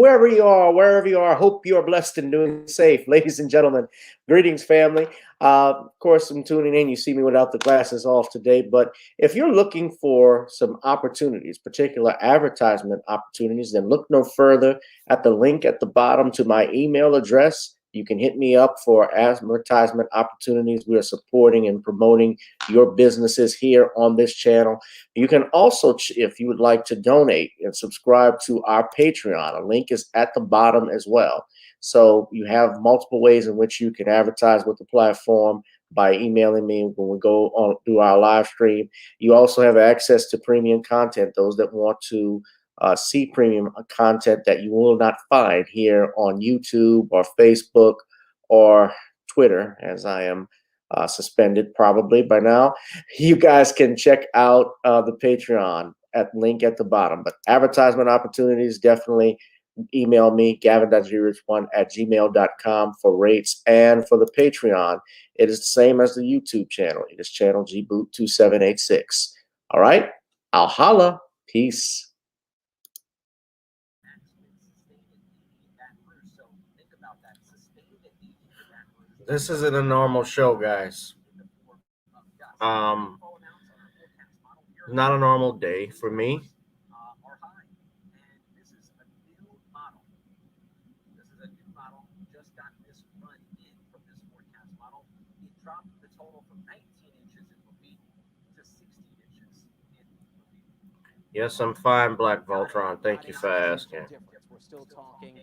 whoever you are, wherever you are, hope you are blessed and doing safe. Ladies and gentlemen, greetings, family. Of course, I'm tuning in. You see me without the glasses off today. But if you're looking for some opportunities, particular advertisement opportunities, then look no further at the link at the bottom to my email address. You can hit me up for advertisement opportunities. We are supporting and promoting your businesses here on this channel. You can also, if you would like to donate and subscribe to our Patreon, a link is at the bottom as well. So you have multiple ways in which you can advertise with the platform by emailing me when we go on through our live stream. You also have access to premium content, those that want to see premium content that you will not find here on YouTube or Facebook or Twitter, as I am suspended probably by now. You guys can check out the Patreon at link at the bottom. But advertisement opportunities, definitely email me, gavin.grich1@gmail.com for rates. And for the Patreon, it is the same as the YouTube channel. It is channel gboot2786. All right, I'll holla. Peace. This isn't a normal show, guys. Not a normal day for me. Yes, I'm fine, Black Voltron. Thank you for asking. We're still talking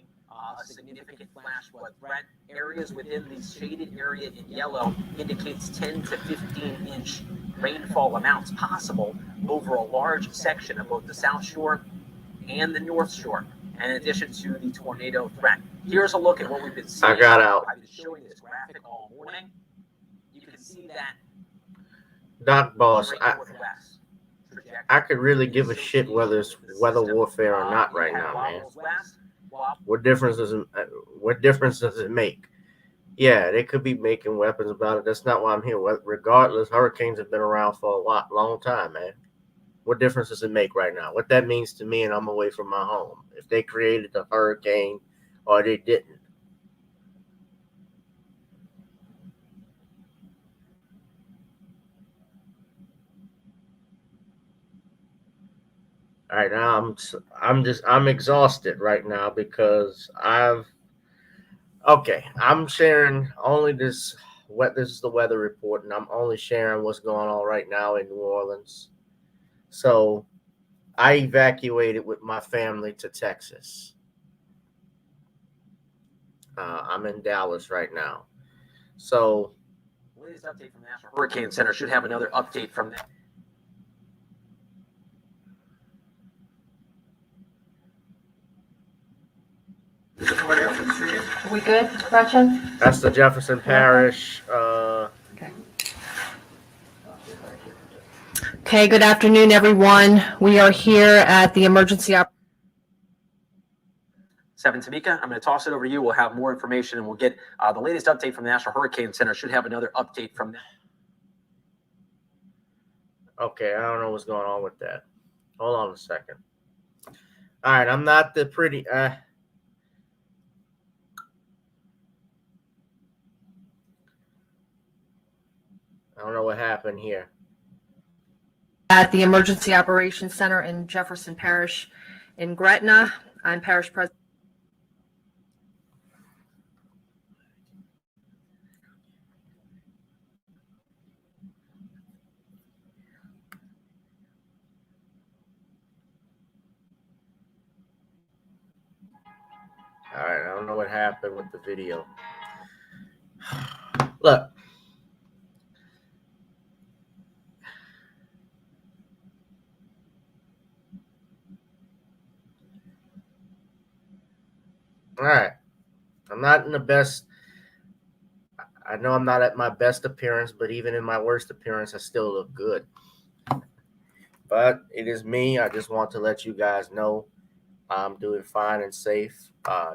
a significant flash flood threat. Areas within the shaded area in yellow indicates 10 to 15-inch rainfall amounts possible over a large section of both the South Shore and the North Shore, in addition to the tornado threat. Here's a look at what we've been seeing. I got out. I've been showing this graphic all morning. You can see that. Doc Boss, I could really give a shit whether it's weather warfare or not right now, man. What difference does it make? Yeah, they could be making weapons about it. That's not why I'm here. Regardless, hurricanes have been around for a long time, man. What difference does it make right now? What that means to me, and I'm away from my home. If they created the hurricane or they didn't. All right, now I'm exhausted right now because I'm sharing only this is the weather report, and I'm only sharing what's going on right now in New Orleans. So I evacuated with my family to Texas. I'm in Dallas right now. So the latest update from the National Hurricane Center should have another update from them. Are we good, Gretchen? That's the Jefferson Parish. Okay, good afternoon, everyone. We are here at the emergency 7 Tamika, I'm going to toss it over to you. We'll have more information, and we'll get the latest update from the National Hurricane Center. Should have another update from them. Okay, I don't know what's going on with that. Hold on a second. All right, I'm not the pretty... I don't know what happened here. at the Emergency Operations Center in Jefferson Parish in Gretna. I'm Parish President. All right, I don't know what happened with the video. Look. All right. I'm not in the best. I know I'm not at my best appearance, but even in my worst appearance, I still look good. But it is me. I just want to let you guys know I'm doing fine and safe.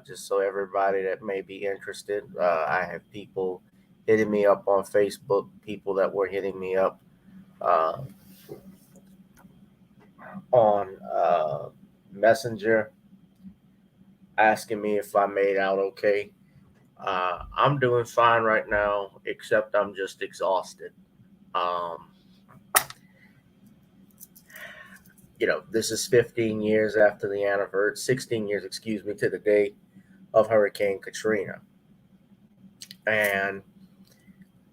Just so everybody that may be interested, I have people hitting me up on Facebook, people that were hitting me up on Messenger. asking me if I made out okay. I'm doing fine right now, except I'm just exhausted. Um, this is 15 years after the anniversary, 16 years, excuse me, to the day of Hurricane Katrina. And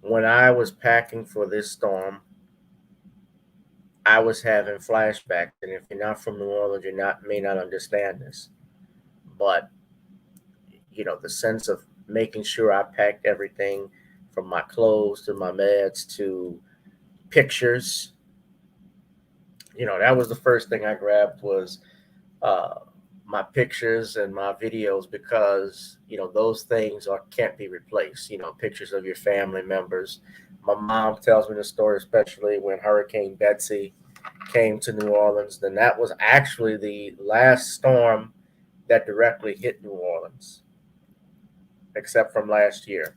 when I was packing for this storm, I was having flashbacks. And if you're not from New Orleans, you may not understand this. But the sense of making sure I packed everything from my clothes to my meds to pictures. That was the first thing I grabbed was uh, my pictures and my videos because those things can't be replaced. Pictures of your family members. My mom tells me the story, especially when Hurricane Betsy came to New Orleans. Then that was actually the last storm that directly hit New Orleans, except from last year.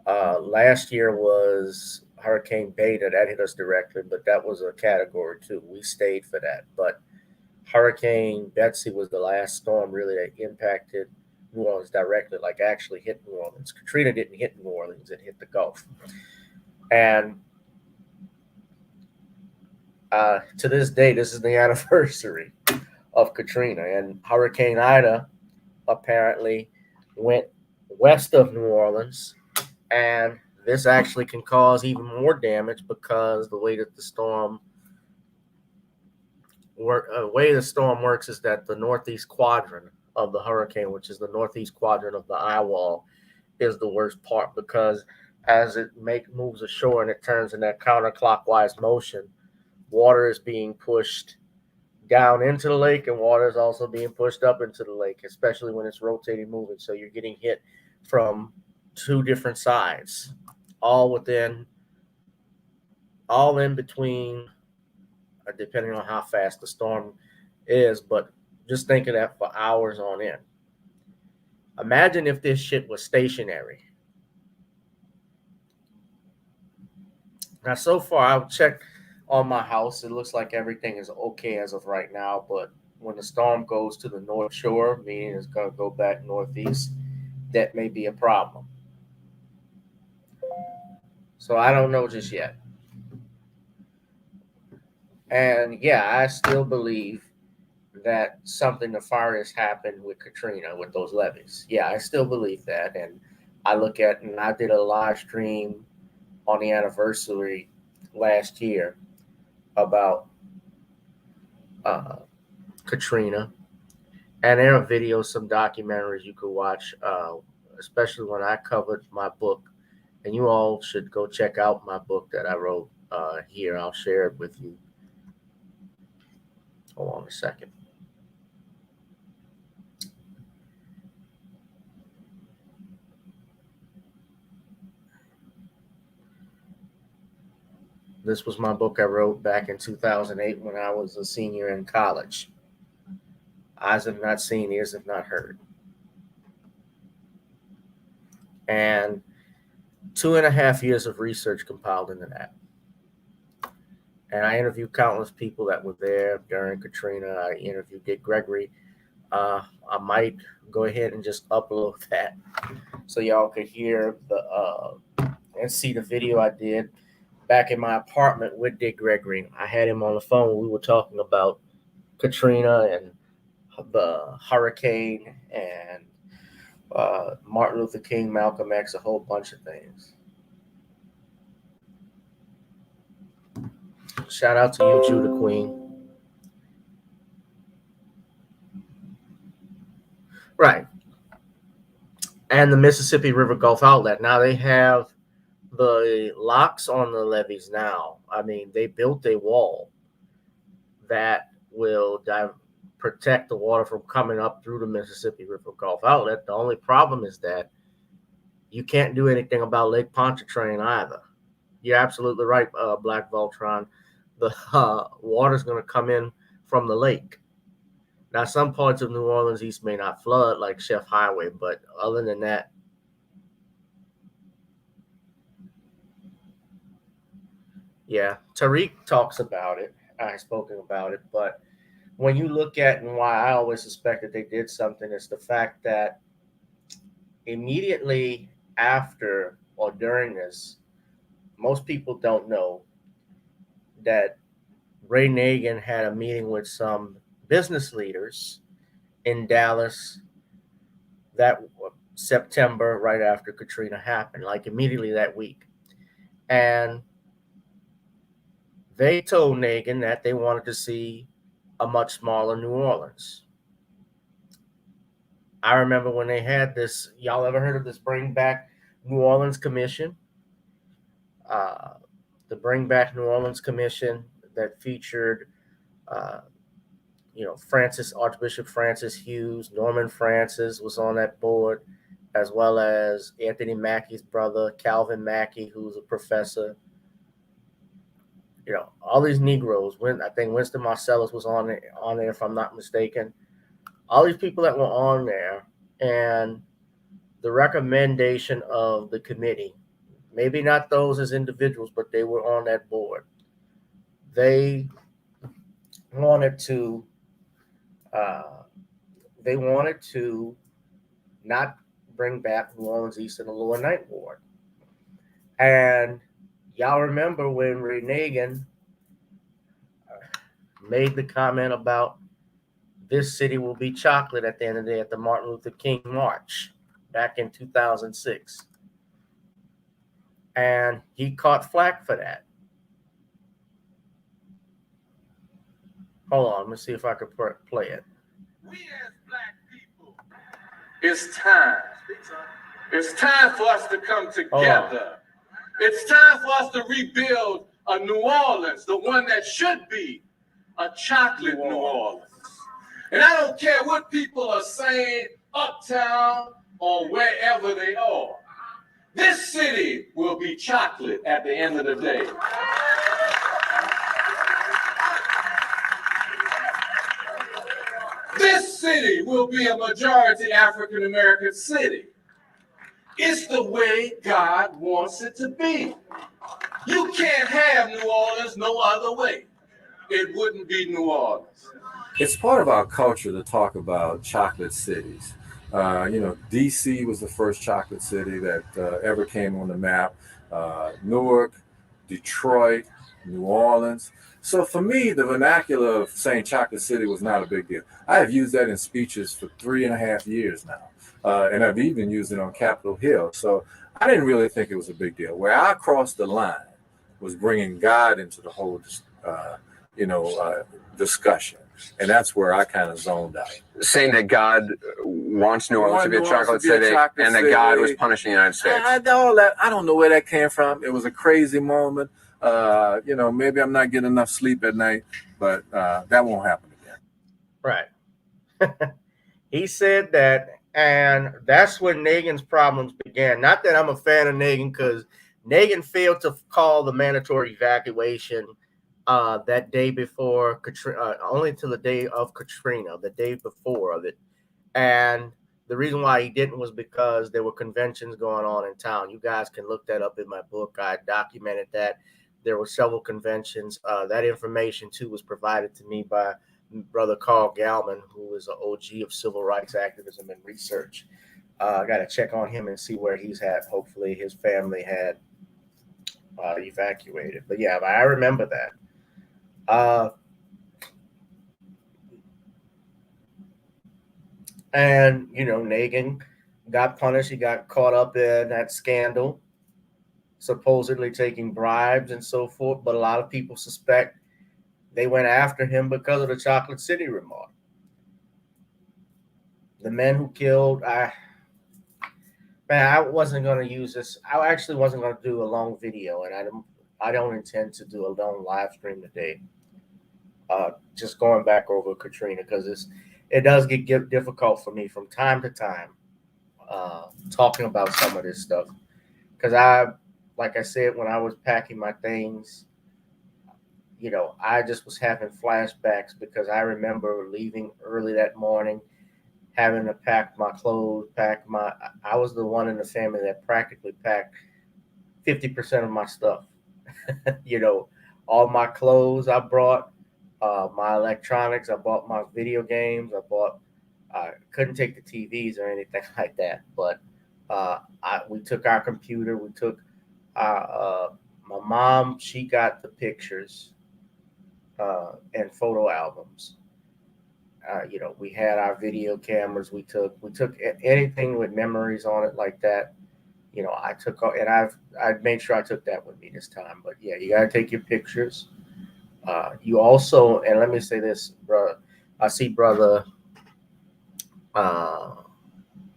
Last year was Hurricane Beta that hit us directly, but that was a category 2. We stayed for that. But Hurricane Betsy was the last storm really that impacted New Orleans directly, like actually hit New Orleans. Katrina didn't hit New Orleans, it hit the Gulf. And to this day, this is the anniversary of Katrina. And Hurricane Ida apparently went west of New Orleans. And this actually can cause even more damage because the way that the storm works is that the northeast quadrant of the hurricane, which is the northeast quadrant of the eye wall, is the worst part because as it moves ashore and it turns in that counterclockwise motion, water is being pushed down into the lake and water is also being pushed up into the lake, especially when it's rotating, moving. So you're getting hit from 2 different sides, all in between, depending on how fast the storm is. But just think of that for hours on end. Imagine if this shit was stationary. Now, so far, I've checked on my house. It looks like everything is okay as of right now. But when the storm goes to the North Shore, meaning it's going to go back northeast, that may be a problem. So I don't know just yet. And yeah, I still believe that something nefarious happened with Katrina with those levees. Yeah, I still believe that. And I did a live stream on the anniversary last year about Katrina. And there are videos, some documentaries you could watch, especially when I covered my book. And you all should go check out my book that I wrote here. I'll share it with you. Hold on a second. This was my book I wrote back in 2008 when I was a senior in college. Eyes have not seen, ears have not heard. And 2.5 years of research compiled into that. And I interviewed countless people that were there during Katrina. I interviewed Dick Gregory. I might go ahead and just upload that so y'all could hear and see the video I did back in my apartment with Dick Gregory. I had him on the phone. We were talking about Katrina and the hurricane and Martin Luther King, Malcolm X, a whole bunch of things. Shout out to you, Judah Queen. Right. And the Mississippi River Gulf Outlet. Now they have the locks on the levees now. I mean, they built a wall that will protect the water from coming up through the Mississippi River Gulf Outlet. The only problem is that you can't do anything about Lake Pontchartrain either. You're absolutely right, Black Voltron. The water's going to come in from the lake. Now, some parts of New Orleans East may not flood like Chef Highway, but other than that, yeah, Tariq talks about it. I've spoken about it, but when you look at, and why I always suspected they did something, is the fact that immediately after or during this, most people don't know that Ray Nagin had a meeting with some business leaders in Dallas that September, right after Katrina happened, like immediately that week. And they told Nagin that they wanted to see a much smaller New Orleans. I remember when they had this, y'all ever heard of this Bring Back New Orleans Commission? Uh, the Bring Back New Orleans Commission that featured, uh, Archbishop Francis Hughes, Norman Francis was on that board, as well as Anthony Mackie's brother, Calvin Mackie, who's a professor. All these Negroes. I think Winston Marsalis was on there, if I'm not mistaken. All these people that were on there, and the recommendation of the committee, maybe not those as individuals, but they were on that board. They wanted to not bring back New Orleans East and the Lower Ninth Ward. And y'all remember when Ray Nagin made the comment about this city will be chocolate at the end of the day at the Martin Luther King March back in 2006. And he caught flack for that. Hold on, let me see if I can play it. We as black people, it's time. It's time for us to come together. It's time for us to rebuild a New Orleans, the one that should be a chocolate New Orleans. And I don't care what people are saying uptown or wherever they are. This city will be chocolate at the end of the day. This city will be a majority African American city. It's the way God wants it to be. You can't have New Orleans no other way. It wouldn't be New Orleans. It's part of our culture to talk about chocolate cities. DC was the first chocolate city that ever came on the map. Newark, Detroit, New Orleans. So for me, the vernacular of saying chocolate city was not a big deal. I have used that in speeches for 3.5 years now. And I've even used it on Capitol Hill. So I didn't really think it was a big deal. Where I crossed the line was bringing God into the whole, discussion. And that's where I kind of zoned out. Saying that God wants New Orleans to be a chocolate city and that God was punishing the United States. I don't know where that came from. It was a crazy moment. Maybe I'm not getting enough sleep at night, but that won't happen again. Right. He said that, and that's when Nagin's problems began. Not that I'm a fan of Nagin, because Nagin failed to call the mandatory evacuation that day before Katrina, only to the day of Katrina, the day before of it. And the reason why he didn't was because there were conventions going on in town. You guys can look that up in my book. I documented that. There were several conventions. That information, too, was provided to me by Brother Carl Galman, who is an OG of civil rights activism and research. I got to check on him and see where he's at. Hopefully his family had evacuated. But yeah, I remember that. And Nagin got punished. He got caught up in that scandal, supposedly taking bribes and so forth. But a lot of people suspect they went after him because of the Chocolate City remark. The men who killed, I wasn't going to use this. I actually wasn't going to do a long video, and I don't intend to do a long live stream today. Just going back over Katrina, because it does get difficult for me from time to time talking about some of this stuff. Because like I said, when I was packing my things, I just was having flashbacks, because I remember leaving early that morning, having to pack my clothes, I was the one in the family that practically packed 50% of my stuff. All my clothes I brought, my electronics. I bought my video games. I couldn't take the TVs or anything like that, but we took our computer. We took my mom. She got the pictures and photo albums. We had our video cameras. We took anything with memories on it like that. I took, and I made sure I took that with me this time. But yeah, you gotta take your pictures. You also, and let me say this, bro. I see brother. Uh,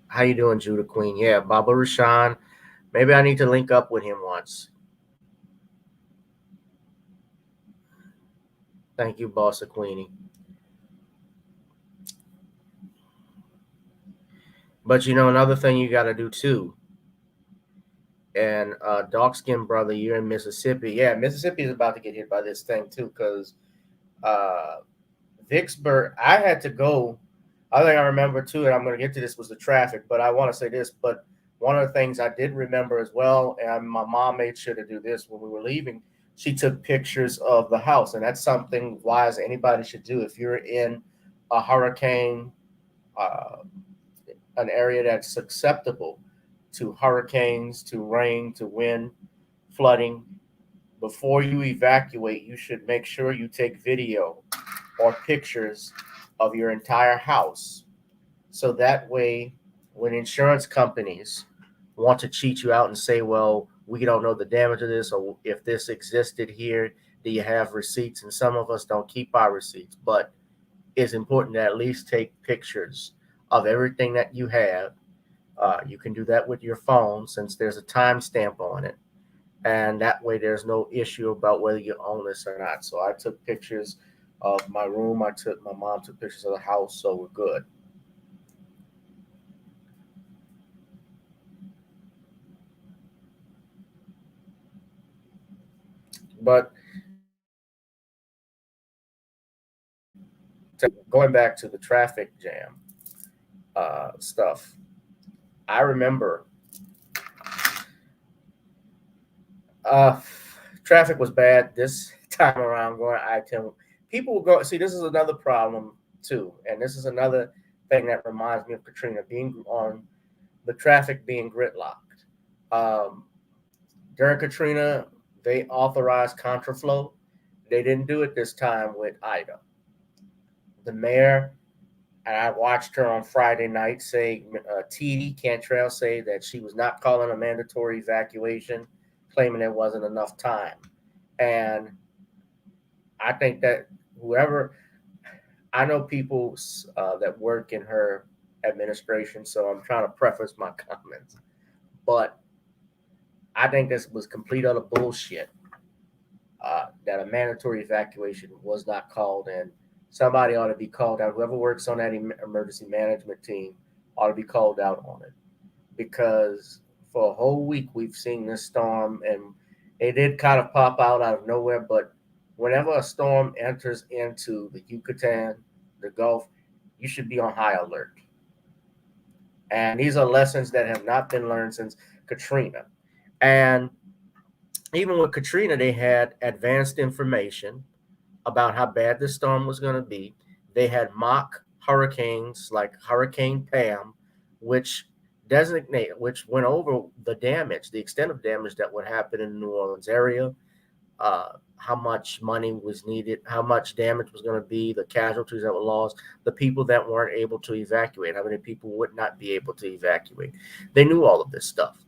how you doing, Judah Queen? Yeah, Baba Rashan. Maybe I need to link up with him once. Thank you, Bossa Queenie. But another thing you got to do too. And dark skinned brother, you're in Mississippi. Yeah, Mississippi is about to get hit by this thing too, because Vicksburg. I had to go. I think I remember too, and I'm going to get to this, was the traffic. But I want to say this. But one of the things I did remember as well, and my mom made sure to do this when we were leaving. She took pictures of the house, and that's something wise anybody should do if you're in a hurricane, uh, an area that's susceptible to hurricanes, to rain, to wind, flooding. Before you evacuate, you should make sure you take video or pictures of your entire house. So that way, when insurance companies want to cheat you out and say, well, we don't know the damage of this, or if this existed here, do you have receipts? And some of us don't keep our receipts, but it's important to at least take pictures of everything that you have. You can do that with your phone since there's a timestamp on it. And that way there's no issue about whether you own this or not. So I took pictures of my room. My mom took pictures of the house, so we're good. But going back to the traffic jam stuff, I remember traffic was bad this time around going I-10. People will go, see, this is another problem too. And this is another thing that reminds me of Katrina, being on the traffic being gridlocked. During Katrina, they authorized contraflow. They didn't do it this time with Ida. The mayor, and I watched her on Friday night say, TD Cantrell say that she was not calling a mandatory evacuation, claiming there wasn't enough time. And I think that I know people that work in her administration, so I'm trying to preface my comments. But I think this was complete utter bullshit. That a mandatory evacuation was not called in. Somebody ought to be called out. Whoever works on that emergency management team ought to be called out on it. Because for a whole week we've seen this storm, and it did kind of pop out of nowhere. But whenever a storm enters into the Yucatan, the Gulf, you should be on high alert. And these are lessons that have not been learned since Katrina. And even with Katrina, they had advanced information about how bad this storm was going to be. They had mock hurricanes like Hurricane Pam, which went over the damage, the extent of damage that would happen in the New Orleans area, how much money was needed, how much damage was going to be, the casualties that were lost, the people that weren't able to evacuate, how many people would not be able to evacuate. They knew all of this stuff.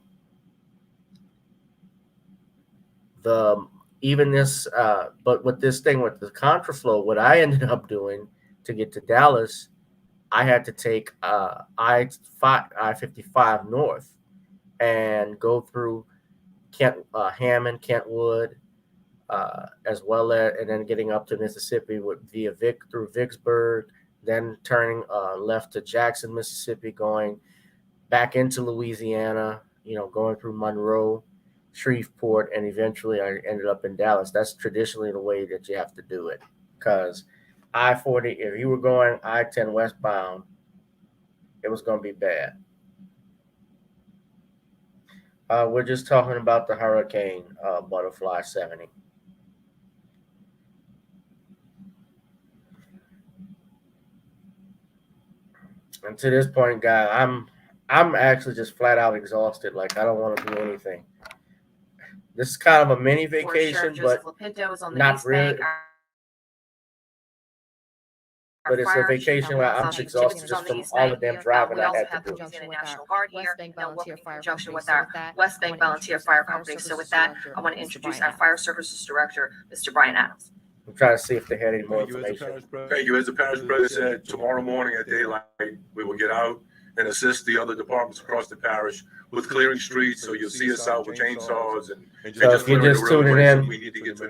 But with this thing with the contraflow, what I ended up doing to get to Dallas, I had to take I-55 north and go through Hammond, Kentwood, as well as, and then getting up to Mississippi through Vicksburg, then turning left to Jackson, Mississippi, going back into Louisiana, going through Monroe, Shreveport, and eventually I ended up in Dallas. That's traditionally the way that you have to do it, because I-40, if you were going I-10 westbound, it was going to be bad. We're just talking about the Hurricane Butterfly 70. And to this point, guy, I'm actually just flat out exhausted. Like I don't want to do anything. This is kind of a mini vacation, but not really. But it's a vacation where I'm just exhausted just from all of them driving I had to do. National Guard here, in conjunction with our West Bank Volunteer Fire Company. So with that, I want to introduce our Fire Services Director, Mr. Brian Adams. I'm trying to see if they had any more information. Thank you. As the parish president said, tomorrow morning at daylight, we will get out and assist the other departments across the parish with clearing streets. So you'll see us out with chainsaws and so if you're just tuning in,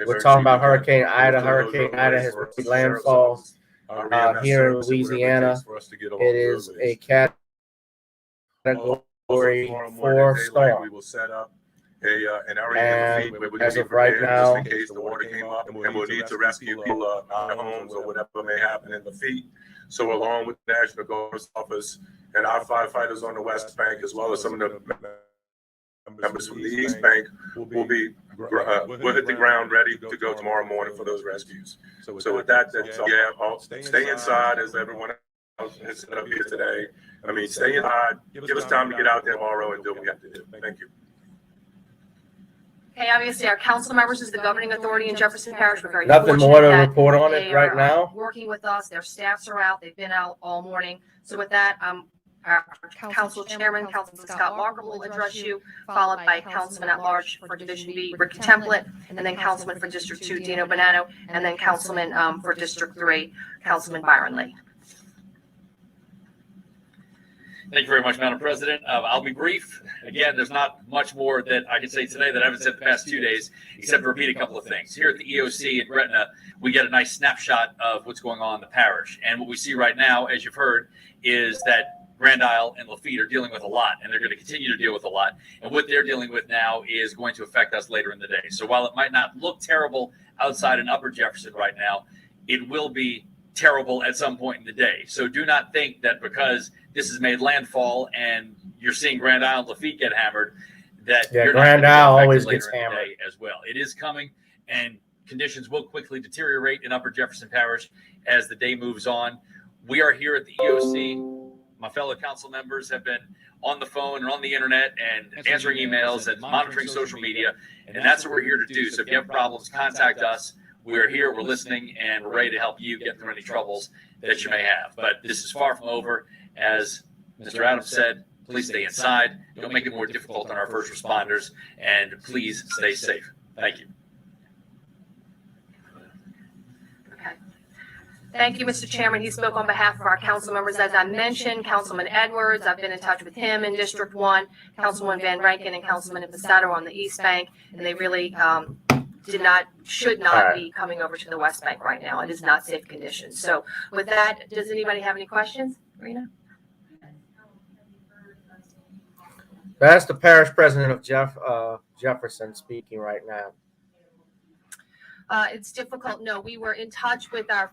we're talking about Hurricane Ida. Hurricane Ida has made landfall here in Louisiana. It is a Category 4 storm. We will set up an area in the feet as of right now, just in case the water came up, and we'll need to rescue people out of homes or whatever may happen in the feet. So along with the National Guard's office and our firefighters on the West Bank, as well as some of the members from the East Bank, we'll hit the ground ready to go tomorrow morning for those rescues. So with that, stay inside as everyone else has set up here today. I mean, stay inside, give us time to get out there tomorrow and do what we have to do. Thank you. Okay, obviously, our council members is the governing authority in Jefferson Parish. We're very nothing more to fortunate report on that it they right are, now. Working with us, their staffs are out. They've been out all morning. So with that, our council chairman, Councilman Scott Walker, will address you, followed by Councilman at Large for Division B, Ricky Template, and then Councilman for District 2, Dino Bonanno, and then Councilman for District 3, Councilman Byron Lee. Thank you very much, Madam President. I'll be brief. Again, there's not much more that I can say today that I haven't said the past 2 days, except to repeat a couple of things. Here at the EOC in Gretna, we get a nice snapshot of what's going on in the parish. And what we see right now, as you've heard, is that Grand Isle and Lafitte are dealing with a lot, and they're going to continue to deal with a lot. And what they're dealing with now is going to affect us later in the day. So while it might not look terrible outside in Upper Jefferson right now, it will be terrible at some point in the day. So do not think that because this has made landfall and you're seeing Grand Isle and Lafitte get hammered, that you're Grand not Isle always later gets in the hammered day as well. It is coming, and conditions will quickly deteriorate in Upper Jefferson Parish as the day moves on. We are here at the EOC. My fellow council members have been on the phone and on the internet and answering emails and monitoring social media, and that's what we're here to do. So if you have problems, contact us. We're here, we're listening, and we're ready to help you get through any troubles that you may have. But this is far from over. As Mr. Adams said, please stay inside. Don't make it more difficult on our first responders, and please stay safe. Thank you. Okay. Thank you, Mr. Chairman. He spoke on behalf of our council members. As I mentioned, Councilman Edwards, I've been in touch with him in District 1, Councilman Van Rankin and Councilman Impastato on the East Bank, and they really should not be coming over to the West Bank right now. It is not safe conditions. So with that, does anybody have any questions, Rena? That's the parish president of Jefferson speaking right now. It's difficult. No, we were in touch with our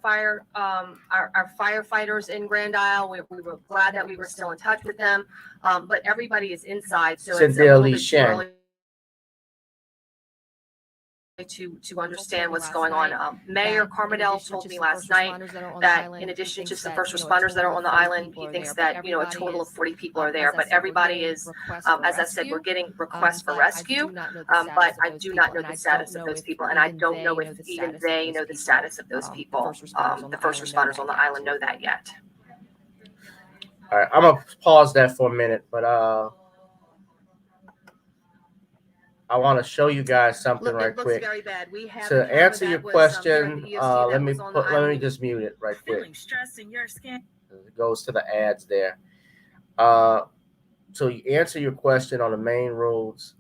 our firefighters in Grand Isle. We were glad that we were still in touch with them, but everybody is inside, so it's a little bit too early to understand what's going on. Mayor Carmadel told me last night that in addition to the first responders that are on the island, he thinks that, a total of 40 people are there, but everybody is, as I said, we're getting requests for rescue, but I do not know the status of those people, and I don't know if even they know the status of those people. The first responders on the island know that yet. All right, I'm gonna pause that for a minute, but I want to show you guys something right quick. Very bad. We have To answer your question, let me just mute it right quick. Stress in your skin. It goes to the ads there. So you answer your question on the main roads,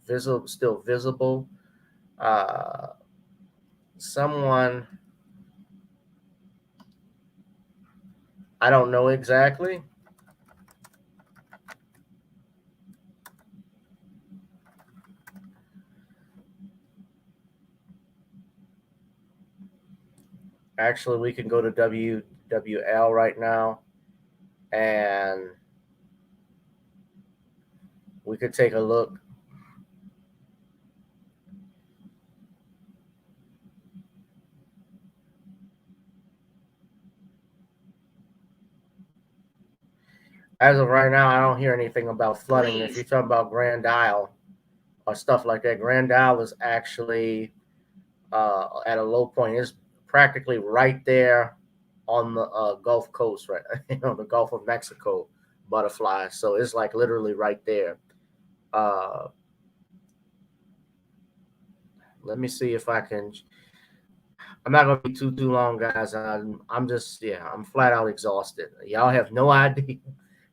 still visible. Someone, I don't know exactly. Actually, we can go to WWL right now, and we could take a look. As of right now, I don't hear anything about flooding. If Please. you're talking about Grand Isle or stuff like that, Grand Isle is actually at a low point. It's practically right there on the Gulf Coast, right? The Gulf of Mexico butterfly. So it's like literally right there. Let me see if I can. I'm not gonna be too long, guys. I'm just I'm flat out exhausted. Y'all have no idea.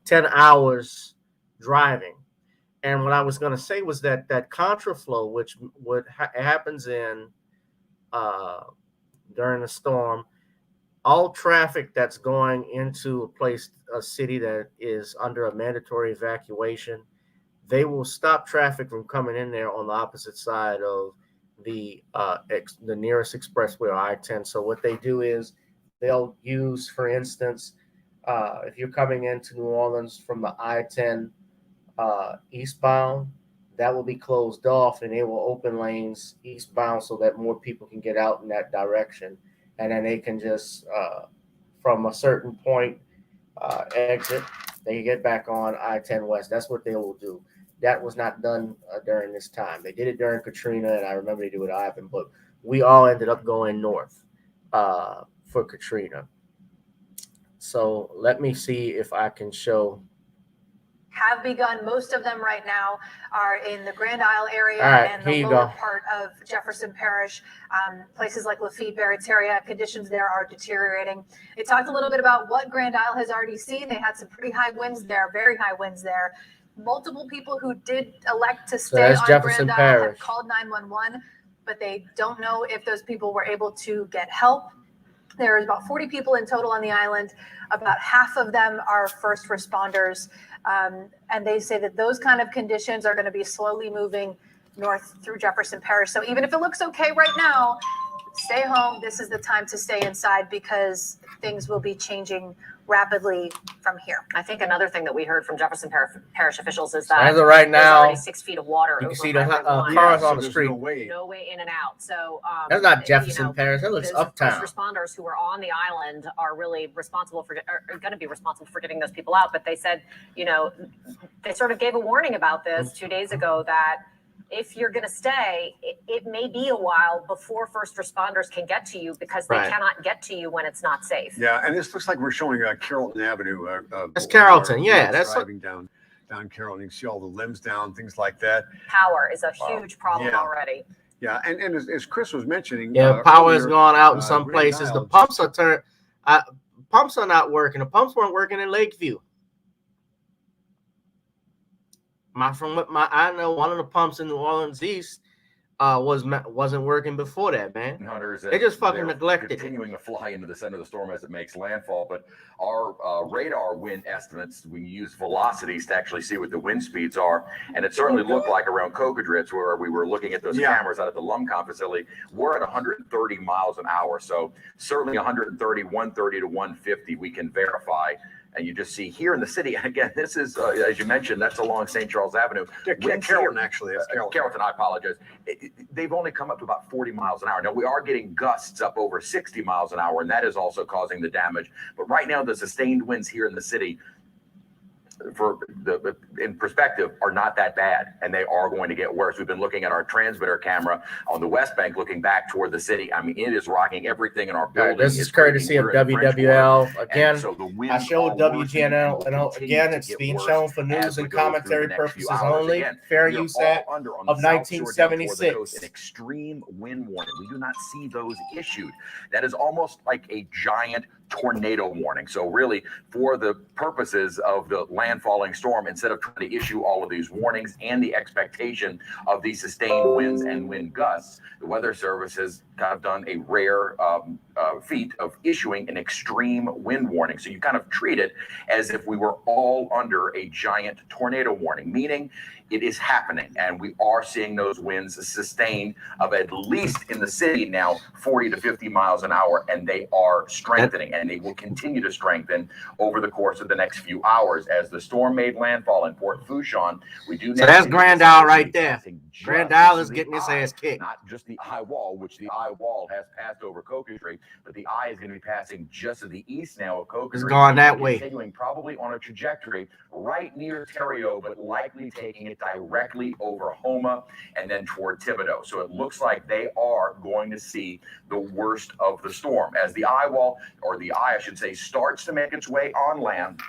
10 hours driving. And what I was gonna say was that contraflow, which happens in during a storm, all traffic that's going into a city that is under a mandatory evacuation, they will stop traffic from coming in there on the opposite side of the nearest expressway or I-10. So what they do is they'll use, for instance, if you're coming into New Orleans from the I-10 eastbound, that will be closed off, and they will open lanes eastbound so that more people can get out in that direction, and then they can just from a certain point exit, they get back on I-10 West. That's what they will do. That was not done during this time. They did it during Katrina, and I remember they did it with Ivan, but we all ended up going north for Katrina. So let me see if I can show. Have begun. Most of them right now are in the Grand Isle area and the lower part of Jefferson Parish. Places like Lafitte, Barrett's conditions there are deteriorating. They talked a little bit about what Grand Isle has already seen. They had some pretty high winds there, very high winds there. Multiple people who did elect to stay on Jefferson Grand Parish Isle have called 911, but they don't know if those people were able to get help. There's about 40 people in total on the island. About half of them are first responders. And they say that those kind of conditions are going to be slowly moving north through Jefferson Parish. So even if it looks okay right now, stay home. This is the time to stay inside because things will be changing rapidly from here. I think another thing that we heard from Jefferson Parish officials is that as of right now, there's already 6 feet of water. You over can see the cars on the street. No way in and out. So that's not Jefferson Parish. That looks uptown. First responders who are on the island are really responsible for, are going to be responsible for getting those people out. But they said, they sort of gave a warning about this 2 days ago that if you're going to stay, it may be a while before first responders can get to you because they cannot get to you when it's not safe. Yeah, and this looks like we're showing Carrollton Avenue. That's Carrollton, yeah. That's driving down Carrollton. You can see all the limbs down, things like that. Power is a huge problem already. Yeah, and as Chris was mentioning, power has gone out in some places. The pumps are turned. Pumps are not working. The pumps weren't working in Lakeview. I know one of the pumps in New Orleans East wasn't working before that, man. Hunters, they just fucking neglected continuing to fly into the center of the storm as it makes landfall. But our radar wind estimates, we use velocities to actually see what the wind speeds are, and it certainly looked like around Cocodritz, where we were looking at those cameras out at the Lumcon facility, we're at 130 miles an hour. So certainly 130, 130 to 150, we can verify. And you just see here in the city, and again, this is, as you mentioned, that's along St. Charles Avenue. Carrollton, actually. Carrollton, I apologize. They've only come up to about 40 miles an hour. Now, we are getting gusts up over 60 miles an hour, and that is also causing the damage. But right now, the sustained winds here in the city, in perspective, are not that bad, and they are going to get worse. We've been looking at our transmitter camera on the West Bank, looking back toward the city. I mean, it is rocking everything in our building. This is courtesy of WWL. Again, so I showed WGNL, and again, it's being shown for news and commentary purposes only. Fair use act of 1976. An extreme wind warning. We do not see those issued. That is almost like a giant tornado warning. So really, for the purposes of the landfalling storm, instead of trying to issue all of these warnings and the expectation of these sustained winds and wind gusts, the Weather Service has kind of done a rare feat of issuing an extreme wind warning. So you kind of treat it as if we were all under a giant tornado warning, meaning it is happening, and we are seeing those winds sustained of at least in the city now 40 to 50 miles an hour, and they are strengthening, and they will continue to strengthen over the course of the next few hours as the storm made landfall in Port Fourchon. We do. So that's Grand Isle right there. just Grand Isle to is the getting his eye, ass kicked. not just the eye wall, which the eye wall has passed over Cocos, but the eye is going to be passing just to the east now of Cocos. It's going that way. Continuing probably on a trajectory right near Terrio, but likely taking it directly over Homa and then toward Thibodeau. So it looks like they are going to see the worst of the storm as the eye wall, or the eye, I should say, starts to make its way on land.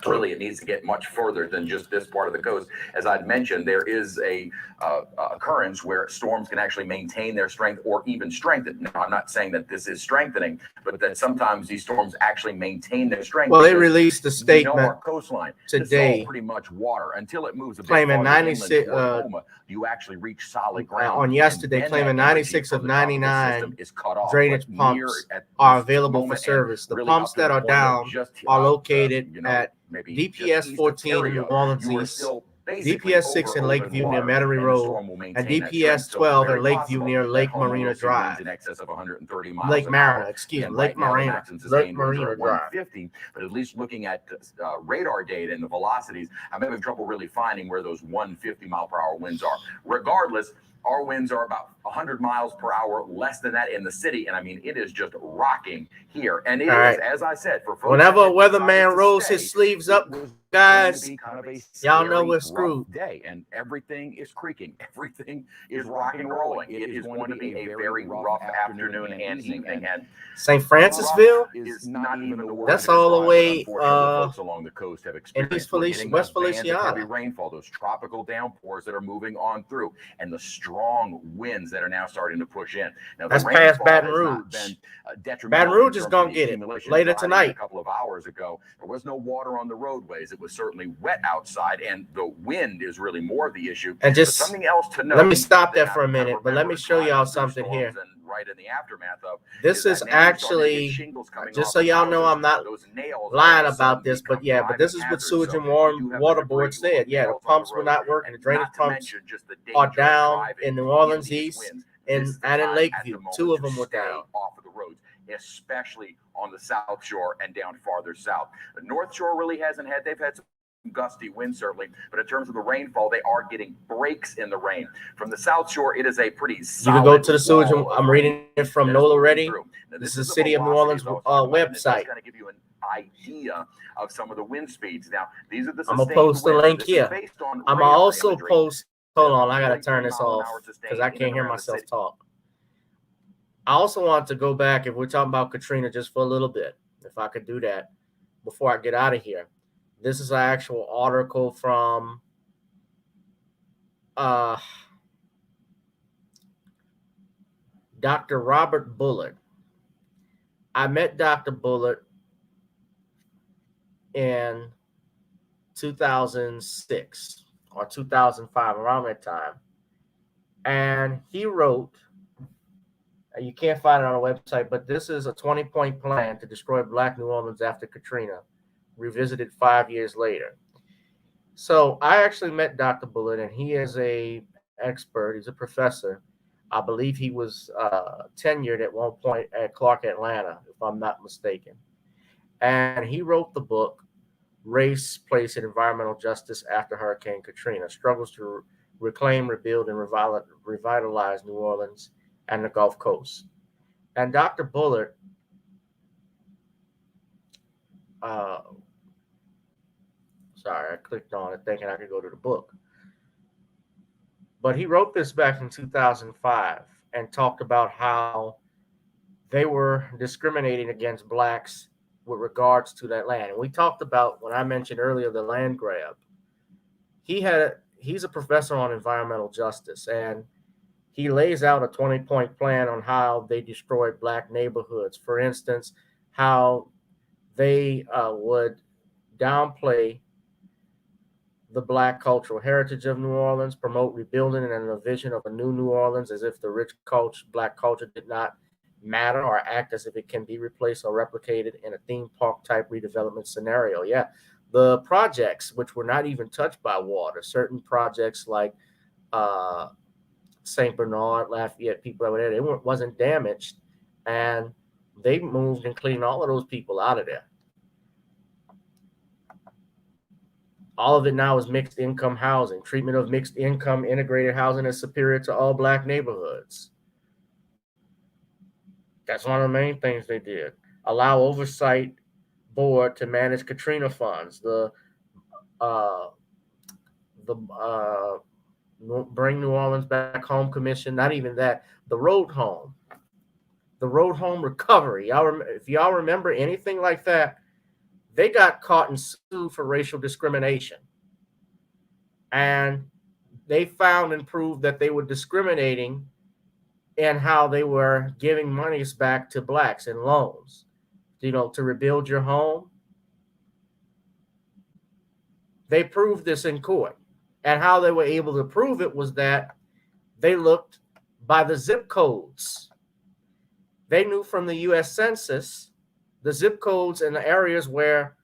Really, it needs to get much further than just this part of the coast. As I'd mentioned, there is a occurrence where storms can actually maintain their strength or even strengthen. Now, I'm not saying that this is strengthening, but that sometimes these storms actually maintain their strength. Well, they released a statement our coastline today, pretty much water until it moves a bit claiming farther 96. Homa, you actually reach solid ground. On yesterday, claiming 96 of 99 drainage pumps are available for service. The pumps that are down are located at DPS 14 in New Orleans East, DPS 6 in Lakeview near Metairie Road, and DPS 12 in Lakeview near Lake Marina Drive. Lake Marina, excuse me, Lake Marina Drive. But at least looking at radar data and the velocities, I'm having trouble really finding where those 150-mile-per-hour winds are. Regardless, our winds are about 100 miles per hour, less than that in the city. And I mean, it is just rocking here. And it is, as I said, for folks whenever a weatherman rolls his sleeves up, guys, y'all know we're screwed. Day, and everything is creaking. Everything is rock and rolling. It is going to be a very rough afternoon and evening. And St. Francisville is not even the word. That's all the way folks along the coast have experienced West Feliciana. heavy rainfall, those tropical downpours that are moving on through, and the strong winds that are now starting to push in. Now, that's past Baton Rouge. Baton Rouge is going to get it later tonight. A couple of hours ago, there was no water on the roadways. It was certainly wet outside, and the wind is really more of the issue. And just something else to note. Let me stop there for a minute, but let me show y'all something here. Right in the aftermath of this is actually, just so y'all know, I'm not lying about this, but yeah, but this is what Sewage and Water Board said. Yeah, the pumps were not working. The drainage pumps are down in New Orleans East and in Lakeview. Two of them were down. Off of the roads, especially on the South Shore and down farther south. The North Shore really hasn't had, they've had some gusty winds certainly, but in terms of the rainfall, they are getting breaks in the rain. From the South Shore, it is a pretty solid. You can go to the sewage. I'm reading it from Nola Reddy. This is the City of New Orleans website. It's going to give you an idea of some of the wind speeds. Now, these are the. I'm gonna post the link here. I'm gonna also post. Hold on, I gotta turn this off because I can't hear myself talk. I also want to go back, if we're talking about Katrina, just for a little bit, if I could do that before I get out of here. This is an actual article from Dr. Robert Bullitt. I met Dr. Bullitt in 2006 or 2005, around that time. And he wrote, you can't find it on a website, but this is a 20-point plan to destroy Black New Orleans after Katrina, revisited 5 years later. So I actually met Dr. Bullitt, and he is a expert. He's a professor. I believe he was tenured at one point at Clark Atlanta, if I'm not mistaken. And he wrote the book, Race, Place, and Environmental Justice After Hurricane Katrina, Struggles to Reclaim, Rebuild, and Revitalize New Orleans and the Gulf Coast. And Dr. Bullitt sorry, I clicked on it thinking I could go to the book. But he wrote this back in 2005 and talked about how they were discriminating against blacks with regards to that land. And we talked about, when I mentioned earlier, the land grab. He's a professor on environmental justice, and he lays out a 20-point plan on how they destroyed black neighborhoods. For instance, how they would downplay the black cultural heritage of New Orleans, promote rebuilding and a vision of a new Orleans as if the rich black culture did not matter, or act as if it can be replaced or replicated in a theme park type redevelopment scenario. Yeah, the projects, which were not even touched by water, certain projects like St. Bernard, Lafayette, people over there, it wasn't damaged, and they moved and cleaned all of those people out of there. All of it now is mixed income housing. Treatment of mixed income integrated housing is superior to all black neighborhoods. That's one of the main things they did. Allow oversight board to manage Katrina funds. The Bring New Orleans Back Home Commission. Not even that. The Road Home Recovery. If y'all remember anything like that, they got caught and sued for racial discrimination. And they found and proved that they were discriminating in how they were giving monies back to blacks in loans, to rebuild your home. They proved this in court. And how they were able to prove it was that they looked by the zip codes. They knew from the U.S. Census the zip codes and the areas where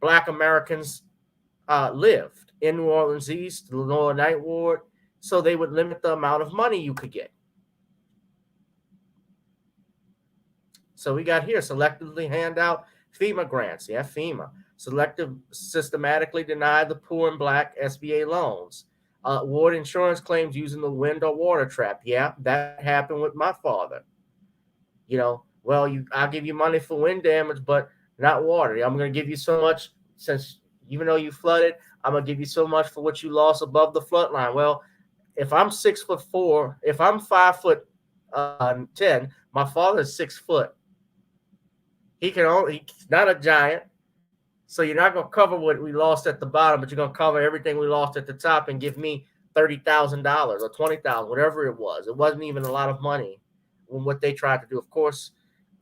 Black Americans lived in New Orleans East, the Lower Ninth Ward, so they would limit the amount of money you could get. So we got here, selectively hand out FEMA grants. Yeah, FEMA. Systematically deny the poor and black SBA loans. Award insurance claims using the wind or water trap. Yeah, that happened with my father. I'll give you money for wind damage, but not water. I'm going to give you so much, since even though you flooded, I'm going to give you so much for what you lost above the flood line. Well, if I'm 6'4", if I'm 5'10", my father's 6 foot. He's not a giant. So you're not going to cover what we lost at the bottom, but you're going to cover everything we lost at the top and give me $30,000 or $20,000, whatever it was. It wasn't even a lot of money when what they tried to do. Of course,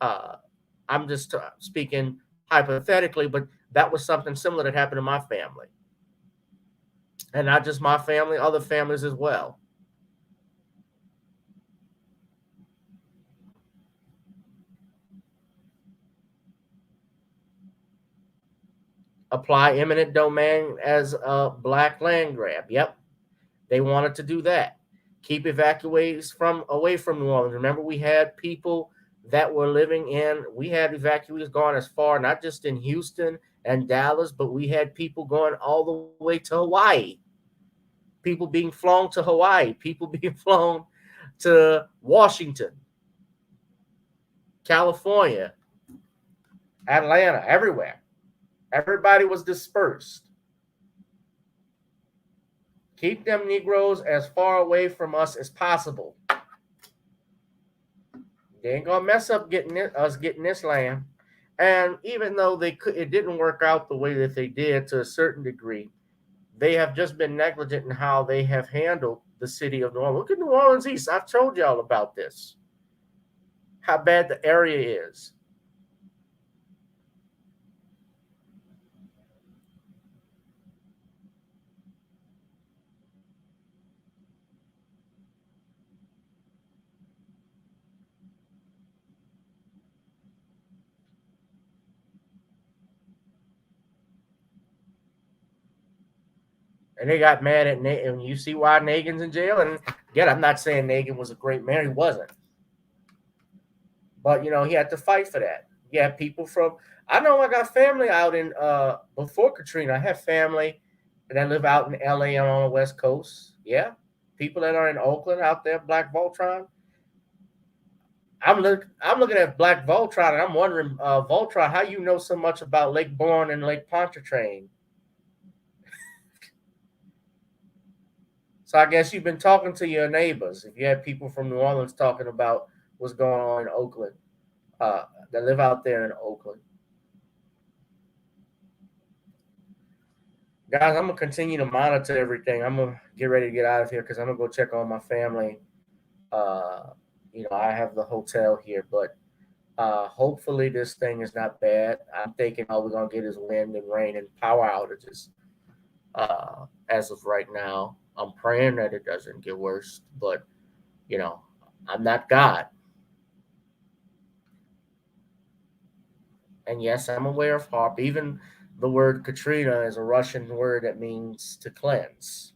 I'm just speaking hypothetically, but that was something similar that happened in my family. And not just my family, other families as well. Apply eminent domain as a black land grab. Yep. They wanted to do that. Keep evacuees away from New Orleans. Remember, we had people that were we had evacuees going as far, not just in Houston and Dallas, but we had people going all the way to Hawaii. People being flown to Hawaii. People being flown to Washington, California, Atlanta, everywhere. Everybody was dispersed. Keep them Negroes as far away from us as possible. They ain't gonna mess up getting this land. And even though it didn't work out the way that they did to a certain degree, they have just been negligent in how they have handled the city of New Orleans. Look at New Orleans East. I've told y'all about this. How bad the area is. And they got mad at Nagin. And you see why Nagin's in jail. And again, I'm not saying Nagin was a great mayor. He wasn't. But, he had to fight for that. You have people I got family out in, before Katrina, I have family that live out in LA and on the West Coast. Yeah. People that are in Oakland out there, Black Voltron. I'm looking at Black Voltron and I'm wondering, Voltron, how you know so much about Lake Borgne and Lake Pontchartrain? So I guess you've been talking to your neighbors. If you had people from New Orleans talking about what's going on in Oakland, that live out there in Oakland. Guys, I'm going to continue to monitor everything. I'm going to get ready to get out of here because I'm going to go check on my family. I have the hotel here, but hopefully this thing is not bad. I'm thinking all we're going to get is wind and rain and power outages as of right now. I'm praying that it doesn't get worse, but, I'm not God. And yes, I'm aware of HAARP. Even the word Katrina is a Russian word that means to cleanse.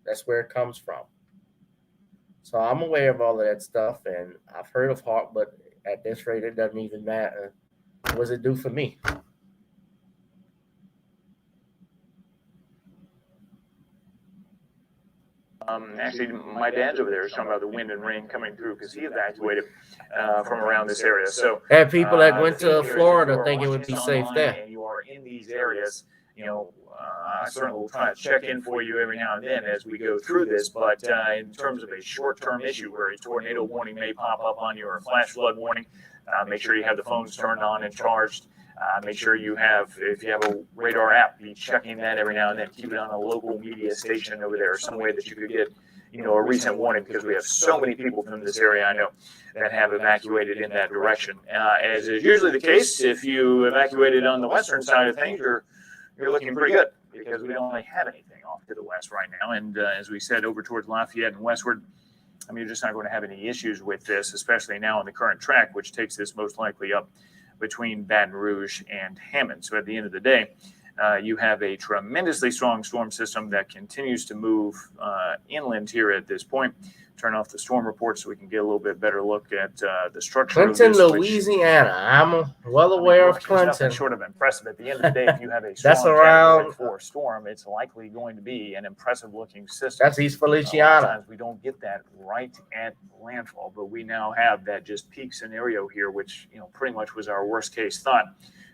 That's where it comes from. So I'm aware of all of that stuff, and I've heard of HAARP, but at this rate, it doesn't even matter. What does it do for me? Actually, my dad's over there is talking about the wind and rain coming through because he evacuated from around this area. So And people that went the theme to here is Florida if you are think it would watching be us safe online there. and you are in these areas, I certainly will try to check in for you every now and then as we go through this. But in terms of a short-term issue where a tornado warning may pop up on you or a flash flood warning, make sure you have the phones turned on and charged. Make sure you have, if you have a radar app, be checking that every now and then. Keep it on a local media station over there, some way that you could get, a recent warning, because we have so many people from this area I know that have evacuated in that direction. As is usually the case, if you evacuated on the western side of things, you're looking pretty good because we don't really have anything off to the west right now. And as we said, over towards Lafayette and westward, you're just not going to have any issues with this, especially now on the current track, which takes this most likely up between Baton Rouge and Hammond. So at the end of the day, you have a tremendously strong storm system that continues to move inland here at this point. Turn off the storm report so we can get a little bit better look at the structure Clinton, of this, Louisiana. I'm well aware of Clinton. Nothing short of impressive. At the end of the day, if you have a That's strong around Category 4 storm, it's likely going to be an impressive-looking system. That's East Feliciana. Sometimes we don't get that right at landfall, but we now have that just peak scenario here, which pretty much was our worst-case thought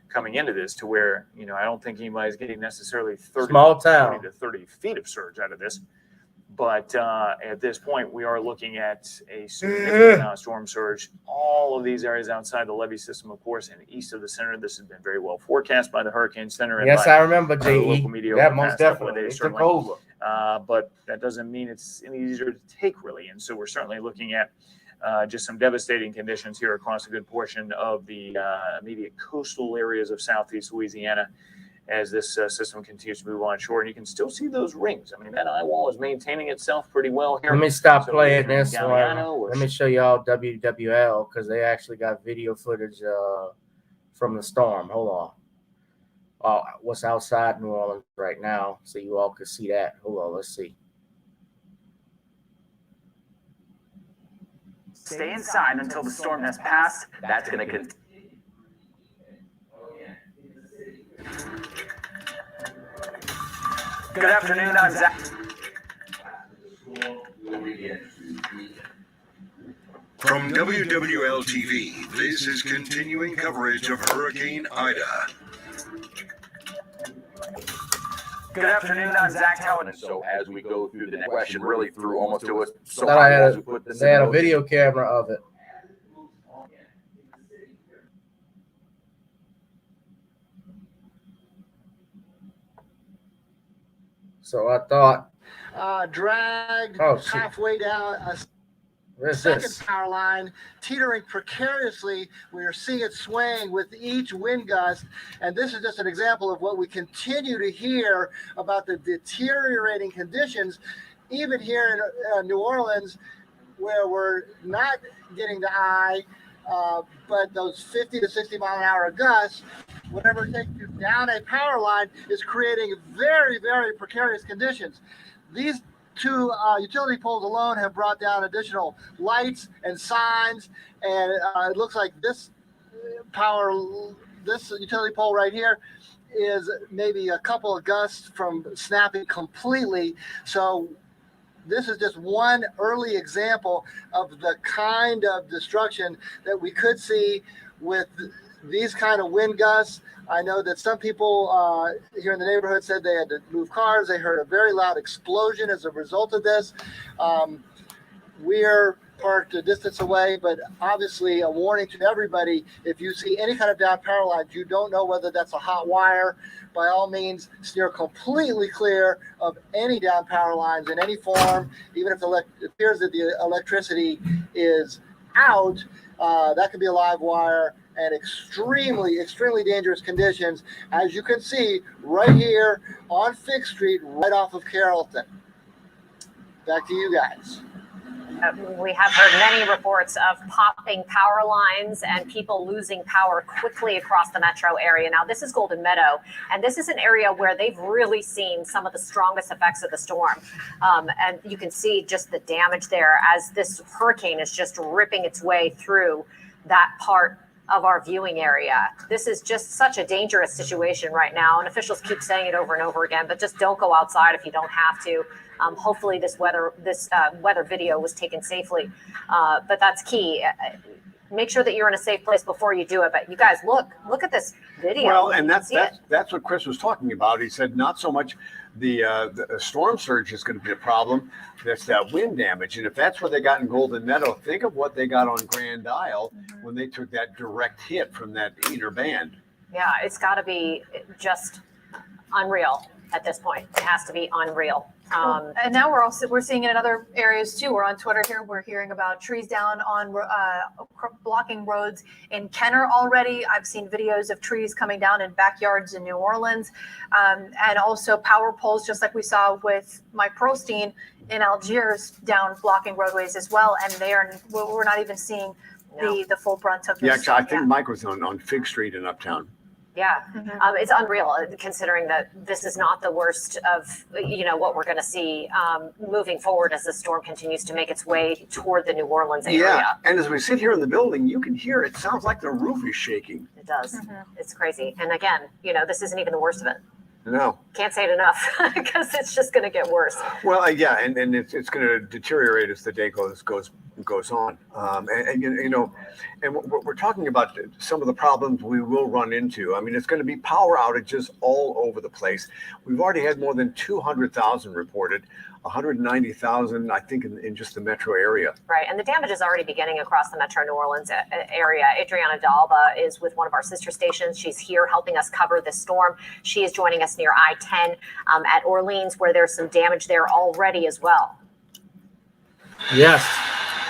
coming into this, to where I don't think anybody's getting necessarily 30 to 30 feet of surge out of this. But at this point, we are looking at a significant amount of storm surge. All of these areas outside the levee system, of course, and east of the center. This has been very well forecast by the Hurricane Center. Yes, I remember, JE. Local media. Yeah, most definitely. It took over. But that doesn't mean it's any easier to take, really. And so we're certainly looking at just some devastating conditions here across a good portion of the immediate coastal areas of southeast Louisiana as this system continues to move onshore. And you can still see those rings. That eye wall is maintaining itself pretty well here. Let me stop playing this one. Let me show y'all WWL, because they actually got video footage from the storm. Hold on. What's outside New Orleans right now, so you all can see that. Hold on, let's see. Stay inside until the storm has passed. That's going to continue. Good afternoon, I'm Zach. From WWL TV, this is continuing coverage of Hurricane Ida. Good afternoon, I'm Zach Howard. And so as we go through the next question, really through almost to us, so they had a video camera of it. So I thought, dragged halfway down a second power line, teetering precariously. We are seeing it swaying with each wind gust. And this is just an example of what we continue to hear about the deteriorating conditions, even here in New Orleans, where we're not getting the eye, but those 50 to 60 mile an hour gusts, whatever takes you down a power line, is creating very, very precarious conditions. These two utility poles alone have brought down additional lights and signs, and it looks like this utility pole right here is maybe a couple of gusts from snapping completely. So this is just one early example of the kind of destruction that we could see with these kind of wind gusts. I know that some people here in the neighborhood said they had to move cars. They heard a very loud explosion as a result of this. We're parked a distance away, but obviously a warning to everybody: if you see any kind of down power lines, you don't know whether that's a hot wire, by all means steer completely clear of any down power lines in any form. Even if it appears that the electricity is out, that could be a live wire, and extremely, extremely dangerous conditions, as you can see right here on Fifth Street, right off of Carrollton. Back to you guys. We have heard many reports of popping power lines and people losing power quickly across the metro area. Now, this is Golden Meadow, and this is an area where they've really seen some of the strongest effects of the storm. And you can see just the damage there as this hurricane is just ripping its way through that part of our viewing area. This is just such a dangerous situation right now, and officials keep saying it over and over again, but just don't go outside if you don't have to. Hopefully this weather video was taken safely, but that's key. Make sure that you're in a safe place before you do it. But you guys, look at this video. Well, and that's what Chris was talking about. He said not so much the storm surge is going to be a problem. That's that wind damage. And if that's what they got in Golden Meadow, think of what they got on Grand Isle when they took that direct hit from that inner band. Yeah, it's got to be just unreal at this point. It has to be unreal. And now we're seeing it in other areas too. We're on Twitter here. We're hearing about trees down on blocking roads in Kenner already. I've seen videos of trees coming down in backyards in New Orleans, and also power poles, just like we saw with Mike Pearlstein in Algiers, down blocking roadways as well. And we're not even seeing the full brunt of this. Yeah, actually, I think Mike was on Fig Street in Uptown. Yeah, it's unreal considering that this is not the worst of what we're going to see moving forward as the storm continues to make its way toward the New Orleans area. Yeah, and as we sit here in the building, you can hear it sounds like the roof is shaking. It does. It's crazy. And again, this isn't even the worst of it. No. Can't say it enough because it's just going to get worse. Well, yeah, and it's going to deteriorate as the day goes on. And we're talking about some of the problems we will run into. I mean, it's going to be power outages all over the place. We've already had more than 200,000 reported, 190,000, I think, in just the metro area. Right, and the damage is already beginning across the metro New Orleans area. Adriana Dalba is with one of our sister stations. She's here helping us cover this storm. She is joining us near I-10 at Orleans, where there's some damage there already as well. Yes.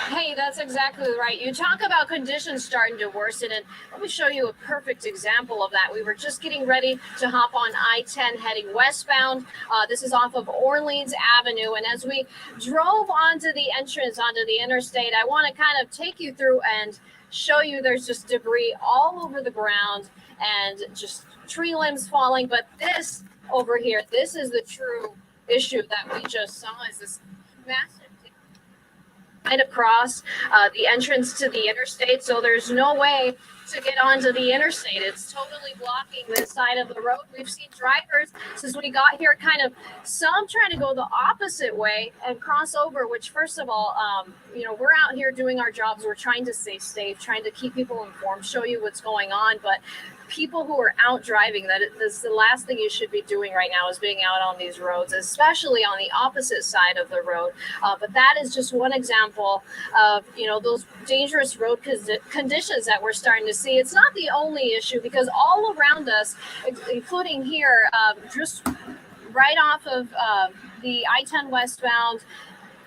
Hey, that's exactly right. You talk about conditions starting to worsen, and let me show you a perfect example of that. We were just getting ready to hop on I-10 heading westbound. This is off of Orleans Avenue, and as we drove onto the entrance onto the interstate, I want to kind of take you through and show you there's just debris all over the ground and just tree limbs falling. But this over here, this is the true issue that we just saw, is this massive right across the entrance to the interstate. So there's no way to get onto the interstate. It's totally blocking this side of the road. We've seen drivers since we got here some trying to go the opposite way and cross over, which first of all, we're out here doing our jobs. We're trying to stay safe, trying to keep people informed, show you what's going on. But people who are out driving, that's the last thing you should be doing right now, is being out on these roads, especially on the opposite side of the road. But that is just one example of, those dangerous road conditions that we're starting to see. It's not the only issue, because all around us, including here, just right off of the I-10 westbound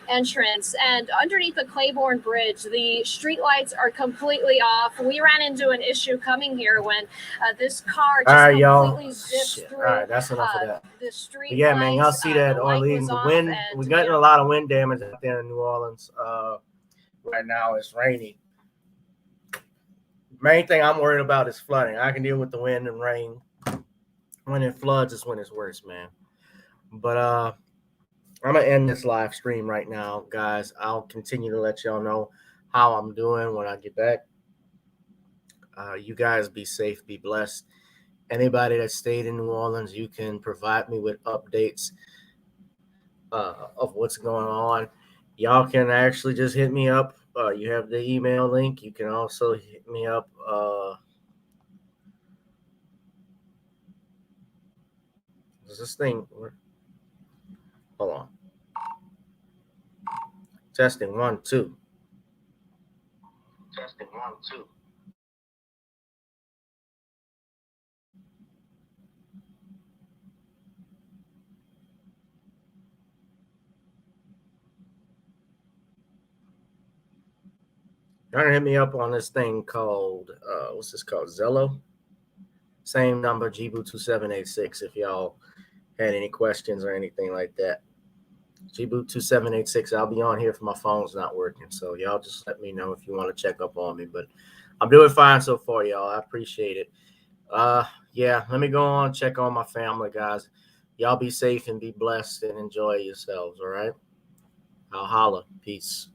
entrance and underneath the Claiborne Bridge, the street lights are completely off. We ran into an issue coming here when this car just completely zipped through. All right, that's enough of that. The street yeah, man, y'all lights, see that Orleans, the wind. We're getting a lot of wind damage out there in New Orleans. Right now it's raining. Main thing I'm worried about is flooding. I can deal with the wind and rain. When it floods is when it's worse, man. But I'm going to end this live stream right now, guys. I'll continue to let y'all know how I'm doing when I get back. You guys be safe, be blessed. Anybody that stayed in New Orleans, you can provide me with updates of what's going on. Y'all can actually just hit me up. You have the email link. You can also hit me up. Is this thing? Hold on. Testing 1, 2. Testing 1, 2. Trying to hit me up on this thing called what's this called? Zello. Same number, GBoot2786. If y'all had any questions or anything like that. GBoot2786. I'll be on here if my phone's not working. So y'all just let me know if you want to check up on me. But I'm doing fine so far, y'all. I appreciate it. Yeah, let me go on, check on my family, guys. Y'all be safe and be blessed and enjoy yourselves, all right? I'll holla. Peace.